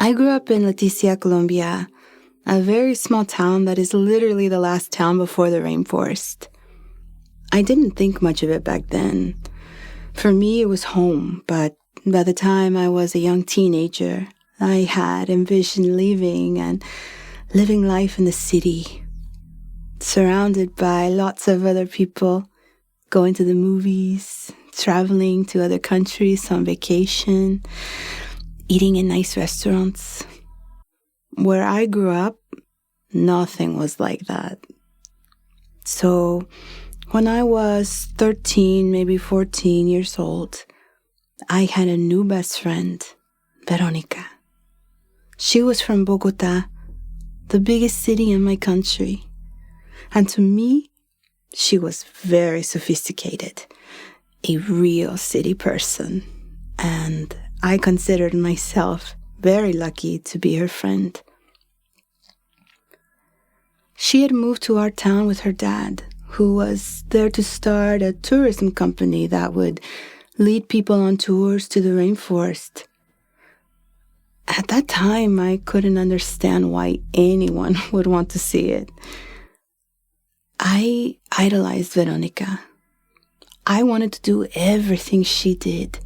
I grew up in Leticia, Colombia, a very small town that is literally the last town before the rainforest. I didn't think much of it back then. For me, it was home, but by the time I was a young teenager, I had envisioned leaving and living life in the city, surrounded by lots of other people, going to the movies, traveling to other countries on vacation, eating in nice restaurants. Where I grew up, nothing was like that. So when I was 13, maybe 14 years old, I had a new best friend, Veronica. She was from Bogota, the biggest city in my country. And to me, she was very sophisticated, a real city person. And I considered myself very lucky to be her friend. She had moved to our town with her dad, who was there to start a tourism company that would lead people on tours to the rainforest. At that time, I couldn't understand why anyone would want to see it. I idolized Veronica. I wanted to do everything she did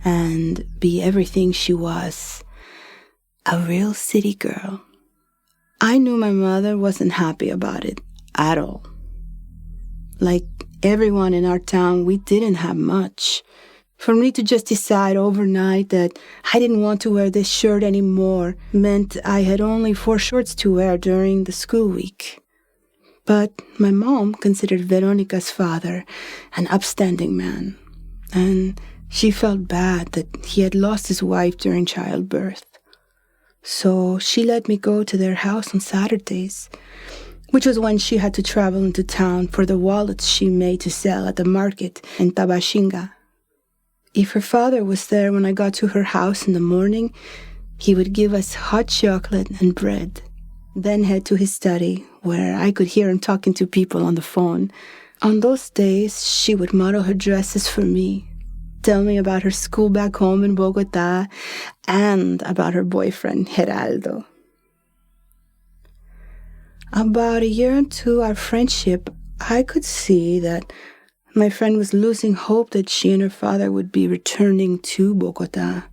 and be everything she was, a real city girl. I knew my mother wasn't happy about it at all. Like everyone in our town, we didn't have much. For me to just decide overnight that I didn't want to wear this shirt anymore meant I had only 4 shorts to wear during the school week. But my mom considered Veronica's father an upstanding man, and she felt bad that he had lost his wife during childbirth. So she let me go to their house on Saturdays, which was when she had to travel into town for the wallets she made to sell at the market in Tabashinga. If her father was there when I got to her house in the morning, he would give us hot chocolate and bread, then head to his study, where I could hear him talking to people on the phone. On those days, she would model her dresses for me, tell me about her school back home in Bogota, and about her boyfriend, Geraldo. About a year into our friendship, I could see that my friend was losing hope that she and her father would be returning to Bogota,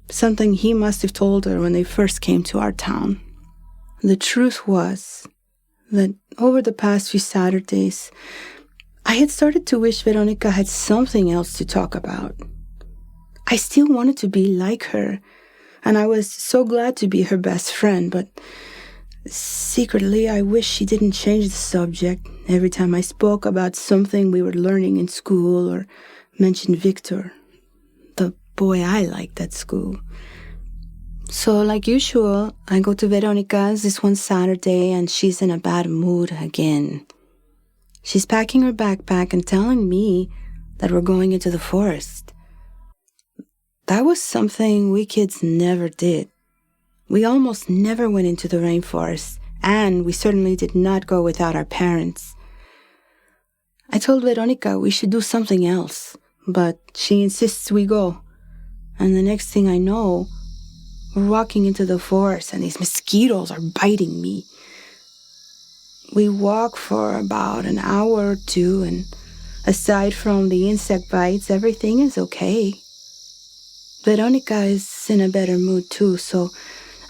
something he must have told her when they first came to our town. The truth was that over the past few Saturdays, I had started to wish Veronica had something else to talk about. I still wanted to be like her, and I was so glad to be her best friend, but secretly I wished she didn't change the subject every time I spoke about something we were learning in school or mentioned Victor, the boy I liked at school. So like usual, I go to Veronica's this one Saturday and she's in a bad mood again. She's packing her backpack and telling me that we're going into the forest. That was something we kids never did. We almost never went into the rainforest, and we certainly did not go without our parents. I told Veronica we should do something else, but she insists we go. And the next thing I know, we're walking into the forest and these mosquitoes are biting me. We walk for about an hour or 2, and aside from the insect bites, everything is okay. Veronica is in a better mood too, so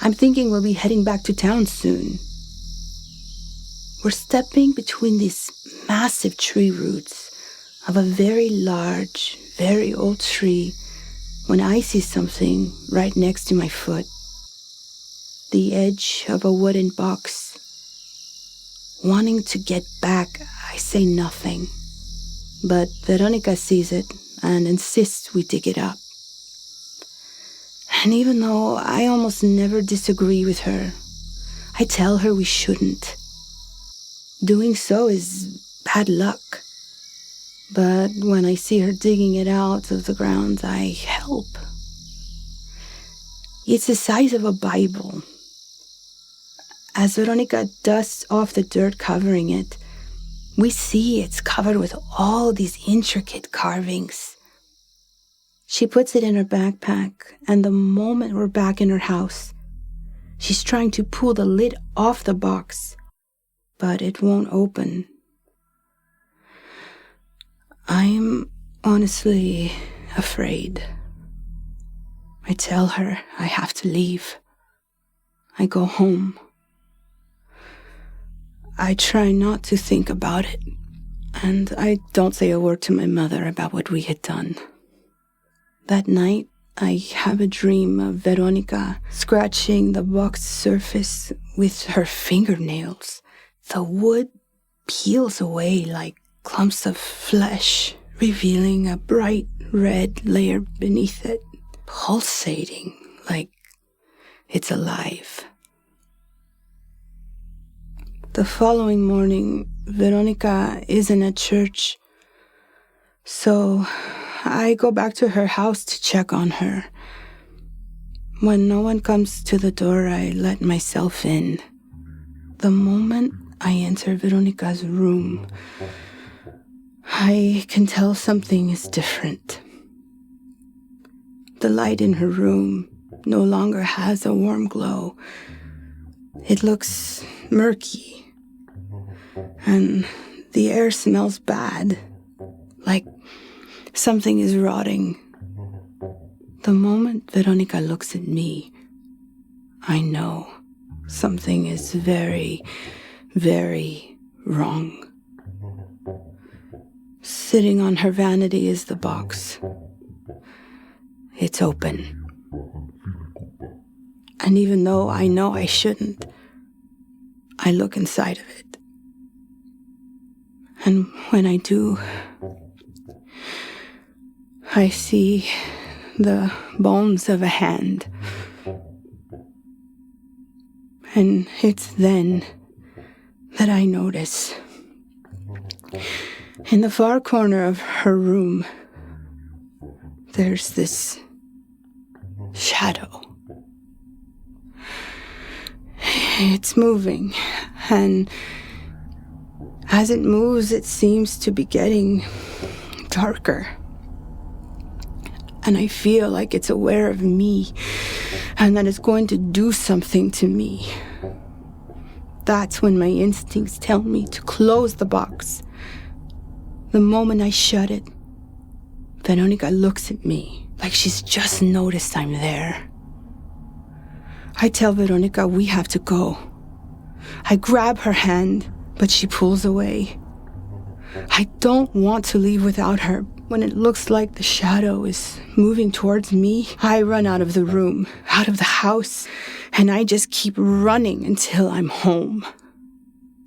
I'm thinking we'll be heading back to town soon. We're stepping between these massive tree roots of a very large, very old tree when I see something right next to my foot. The edge of a wooden box. Wanting to get back, I say nothing. But Veronica sees it and insists we dig it up. And even though I almost never disagree with her, I tell her we shouldn't. Doing so is bad luck. But when I see her digging it out of the ground, I help. It's the size of a Bible. As Veronica dusts off the dirt covering it, we see it's covered with all these intricate carvings. She puts it in her backpack, and the moment we're back in her house, She's trying to pull the lid off the box, but it won't open. I'm honestly afraid. I tell her I have to leave. I go home. I try not to think about it, and I don't say a word to my mother about what we had done. That night, I have a dream of Veronica scratching the box surface with her fingernails. The wood peels away like clumps of flesh, revealing a bright red layer beneath it, pulsating like it's alive. The following morning, Veronica isn't at church, so I go back to her house to check on her. When no one comes to the door, I let myself in. The moment I enter Veronica's room, I can tell something is different. The light in her room no longer has a warm glow. It looks murky, and the air smells bad, like something is rotting. The moment Veronica looks at me, I know something is very, very wrong. Sitting on her vanity is the box. It's open. And even though I know I shouldn't, I look inside of it. And when I do, I see the bones of a hand. And it's then that I notice, in the far corner of her room, there's this shadow. It's moving, and as it moves, it seems to be getting darker. And I feel like it's aware of me, and that it's going to do something to me. That's when my instincts tell me to close the box. The moment I shut it, Veronica looks at me like she's just noticed I'm there. I tell Veronica we have to go. I grab her hand, but she pulls away. I don't want to leave without her. When it looks like the shadow is moving towards me, I run out of the room, out of the house, and I just keep running until I'm home.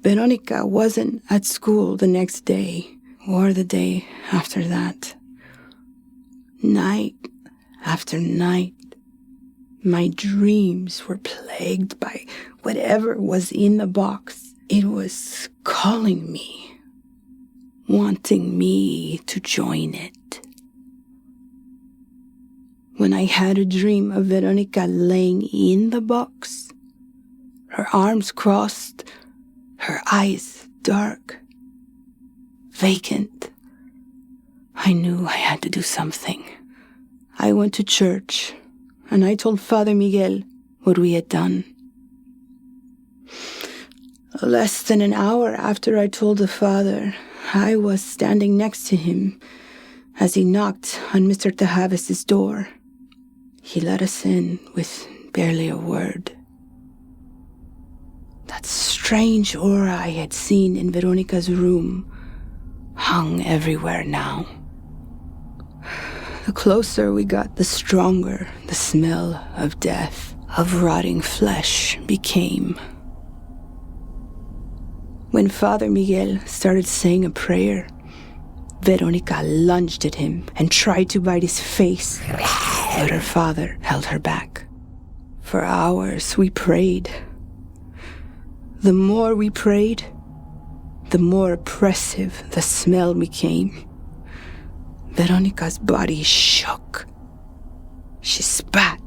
Veronica wasn't at school the next day, or the day after that. Night after night, my dreams were plagued by whatever was in the box. It was calling me, wanting me to join it. When I had a dream of Veronica laying in the box, her arms crossed, her eyes dark, vacant, I knew I had to do something. I went to church, and I told Father Miguel what we had done. Less than an hour after I told the father, I was standing next to him as he knocked on Mr. Tejaves' door. He let us in with barely a word. That strange aura I had seen in Veronica's room hung everywhere now. The closer we got, the stronger the smell of death, of rotting flesh became. When Father Miguel started saying a prayer, Veronica lunged at him and tried to bite his face, but her father held her back. For hours we prayed. The more we prayed, the more oppressive the smell became. Veronica's body shook. She spat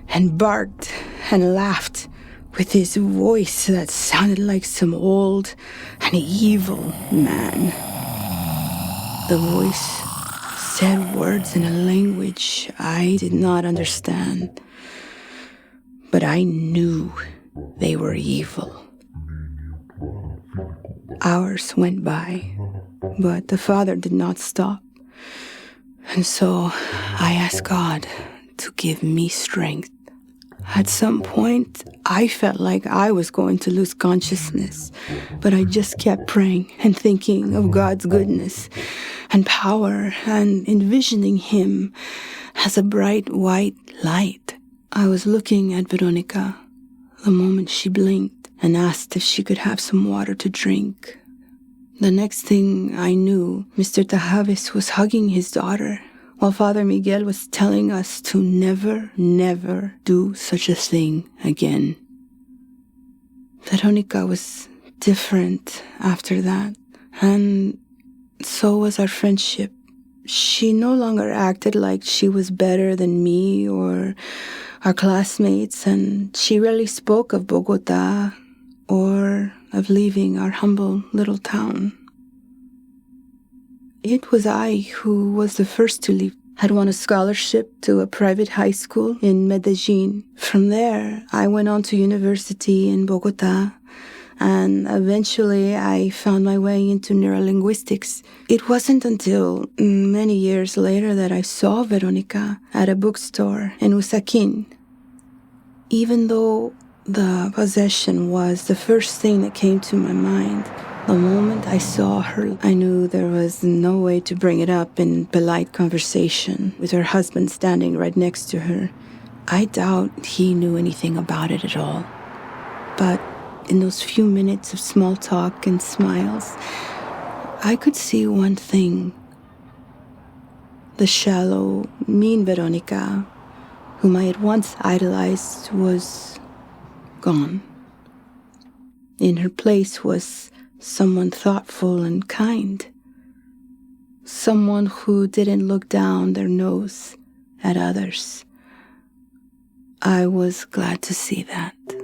and barked and laughed with his voice that sounded like some old and evil man. The voice said words in a language I did not understand, but I knew they were evil. Hours went by, but the father did not stop. And so I asked God to give me strength. At some point, I felt like I was going to lose consciousness, but I just kept praying and thinking of God's goodness and power and envisioning Him as a bright white light. I was looking at Veronica the moment she blinked and asked if she could have some water to drink. The next thing I knew, Mr. Tajaves was hugging his daughter, while Father Miguel was telling us to never, never do such a thing again. Veronica was different after that, and so was our friendship. She no longer acted like she was better than me or our classmates, and she rarely spoke of Bogota or of leaving our humble little town. It was I who was the first to leave. Had won a scholarship to a private high school in Medellin. From there, I went on to university in Bogota, and eventually I found my way into neurolinguistics. It wasn't until many years later that I saw Veronica at a bookstore in Usaquin. Even though the possession was the first thing that came to my mind, the moment I saw her, I knew there was no way to bring it up in polite conversation with her husband standing right next to her. I doubt he knew anything about it at all. But in those few minutes of small talk and smiles, I could see one thing. The shallow, mean Veronica, whom I had once idolized, was gone. In her place was someone thoughtful and kind. Someone who didn't look down their nose at others. I was glad to see that.